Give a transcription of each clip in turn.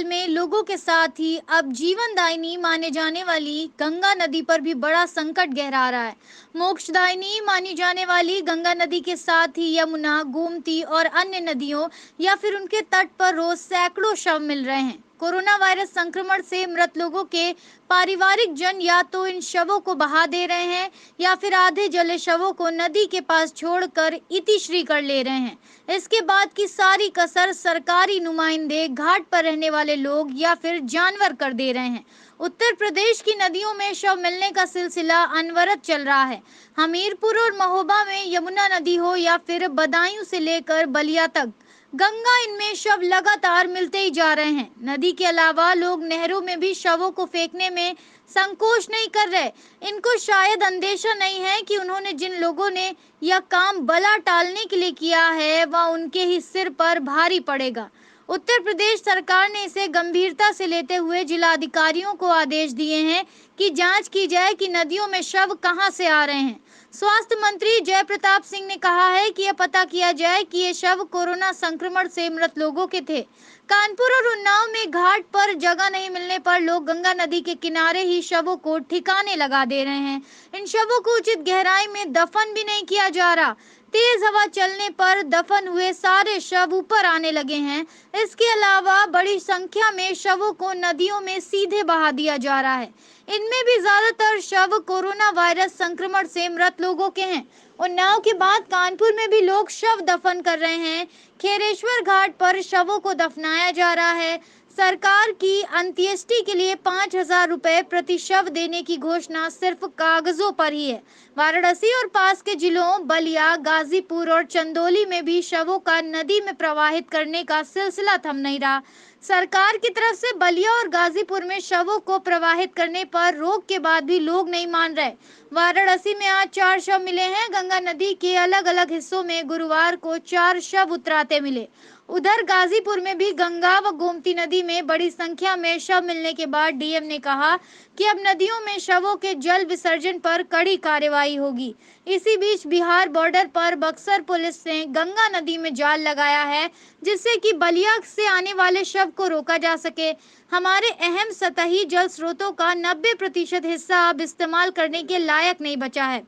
साल में लोगों के साथ ही अब जीवनदायिनी माने जाने वाली गंगा नदी पर भी बड़ा संकट गहरा रहा है। मोक्षदायिनी मानी जाने वाली गंगा नदी के साथ ही यमुना, गोमती और अन्य नदियों या फिर उनके तट पर रोज सैकड़ों शव मिल रहे हैं। कोरोना वायरस संक्रमण से मृत लोगों के पारिवारिक जन या तो इन शवों को बहा दे रहे हैं या फिर आधे जले शवों को नदी के पास छोड़कर इतिश्री कर ले रहे हैं। इसके बाद की सारी कसर सरकारी नुमाइंदे, घाट पर रहने वाले लोग या फिर जानवर कर दे रहे हैं। उत्तर प्रदेश की नदियों में शव मिलने का सिलसिला अनवरत चल रहा है। हमीरपुर और महोबा में यमुना नदी हो या फिर बदायूं से लेकर बलिया तक, गंगा इनमें शव लगातार मिलते ही जा रहे हैं। नदी के अलावा लोग नहरों में भी शवों को फेंकने में संकोच नहीं कर रहे। इनको शायद अंदेशा नहीं है कि उन्होंने जिन लोगों ने यह काम बला टालने के लिए किया है वह उनके ही सिर पर भारी पड़ेगा। उत्तर प्रदेश सरकार ने इसे गंभीरता से लेते हुए जिलाधिकारियों को आदेश दिए हैं कि जांच की जाए कि नदियों में शव कहां से आ रहे हैं। स्वास्थ्य मंत्री जय प्रताप सिंह ने कहा है कि यह पता किया जाए कि ये शव कोरोना संक्रमण से मृत लोगों के थे। कानपुर और उन्नाव में घाट पर जगह नहीं मिलने पर लोग गंगा नदी के किनारे ही शवों को ठिकाने लगा दे रहे हैं। इन शवों को उचित गहराई में दफन भी नहीं किया जा रहा। तेज हवा चलने पर दफन हुए सारे शव ऊपर आने लगे हैं। इसके अलावा बड़ी संख्या में शवों को नदियों में सीधे बहा दिया जा रहा है। इनमें भी ज्यादातर शव कोरोना वायरस संक्रमण से मृत लोगों के हैं। उन्नाव के बाद कानपुर में भी लोग शव दफन कर रहे हैं। खेरेश्वर घाट पर शवों को दफनाया जा रहा है। सरकार की अंत्येष्टि के लिए 5,000 रुपए प्रति शव देने की घोषणा सिर्फ कागजों पर ही है। वाराणसी और पास के जिलों बलिया, गाजीपुर और चंदौली में भी शवों का नदी में प्रवाहित करने का सिलसिला थम नहीं रहा। सरकार की तरफ से बलिया और गाजीपुर में शवों को प्रवाहित करने पर रोक के बाद भी लोग नहीं मान रहे। वाराणसी में आज 4 शव मिले हैं। गंगा नदी के अलग अलग हिस्सों में गुरुवार को 4 शव उतराते मिले। उधर गाजीपुर में भी गंगा व गोमती नदी में बड़ी संख्या में शव मिलने के बाद डीएम ने कहा कि अब नदियों में शवों के जल विसर्जन पर कड़ी कार्रवाई होगी। इसी बीच बिहार बॉर्डर पर बक्सर पुलिस ने गंगा नदी में जाल लगाया है, जिससे कि बलिया से आने वाले शव को रोका जा सके। हमारे अहम सतही जल स्रोतों का 90% हिस्सा अब इस्तेमाल करने के लायक नहीं बचा है।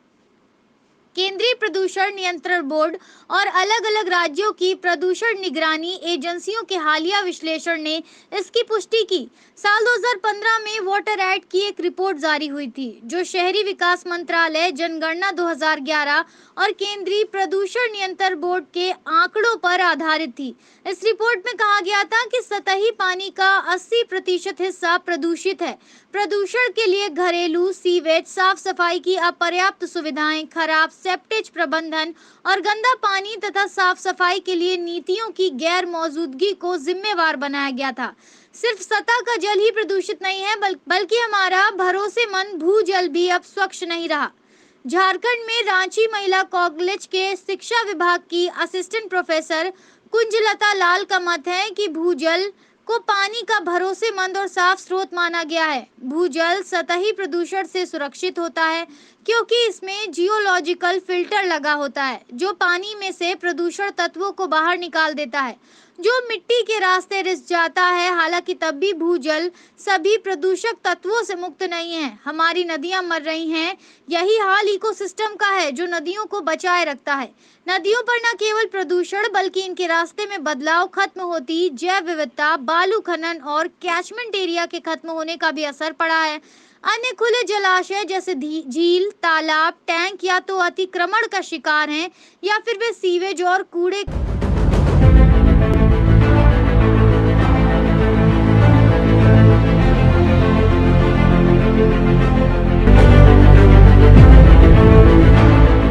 केंद्रीय प्रदूषण नियंत्रण बोर्ड और अलग अलग राज्यों की प्रदूषण निगरानी एजेंसियों के हालिया विश्लेषण ने इसकी पुष्टि की। साल 2015 में वाटर एक्ट की एक रिपोर्ट जारी हुई थी, जो शहरी विकास मंत्रालय, जनगणना 2011 और केंद्रीय प्रदूषण नियंत्रण बोर्ड के आंकड़ों पर आधारित थी। इस रिपोर्ट में कहा गया था कि सतही पानी का 80% हिस्सा प्रदूषित है। प्रदूषण के लिए घरेलू सीवेज, साफ सफाई की अपर्याप्त सुविधाएं, खराब सेप्टेज प्रबंधन और गंदा पानी तथा साफ सफाई के लिए नीतियों की गैर मौजूदगी को जिम्मेवार बनाया गया था। सिर्फ सतह का जल ही प्रदूषित नहीं है, बल्कि हमारा भरोसेमंद भूजल भी अब स्वच्छ नहीं रहा। झारखंड में रांची महिला कॉलेज के शिक्षा विभाग की असिस्टेंट प्रोफेसर कुंजलता लाल का मत है कि भूजल को पानी का भरोसेमंद और साफ स्रोत माना गया है। भूजल सतही प्रदूषण से सुरक्षित होता है क्योंकि इसमें जियोलॉजिकल फिल्टर लगा होता है, जो पानी में से प्रदूषण तत्वों को बाहर निकाल देता है, जो मिट्टी के रास्ते रिस जाता है। हालांकि तब भी भूजल सभी प्रदूषक तत्वों से मुक्त नहीं है। हमारी नदियां मर रही हैं। यही हाल इकोसिस्टम का है, जो नदियों को बचाए रखता है। नदियों पर न केवल प्रदूषण बल्कि इनके रास्ते में बदलाव, खत्म होती जैव विविधता, बालू खनन और कैचमेंट एरिया के खत्म होने का भी असर पड़ा है। अन्य खुले जलाशय जैसे झील, तालाब, टैंक या तो अतिक्रमण का शिकार हैं या फिर वे सीवेज और कूड़े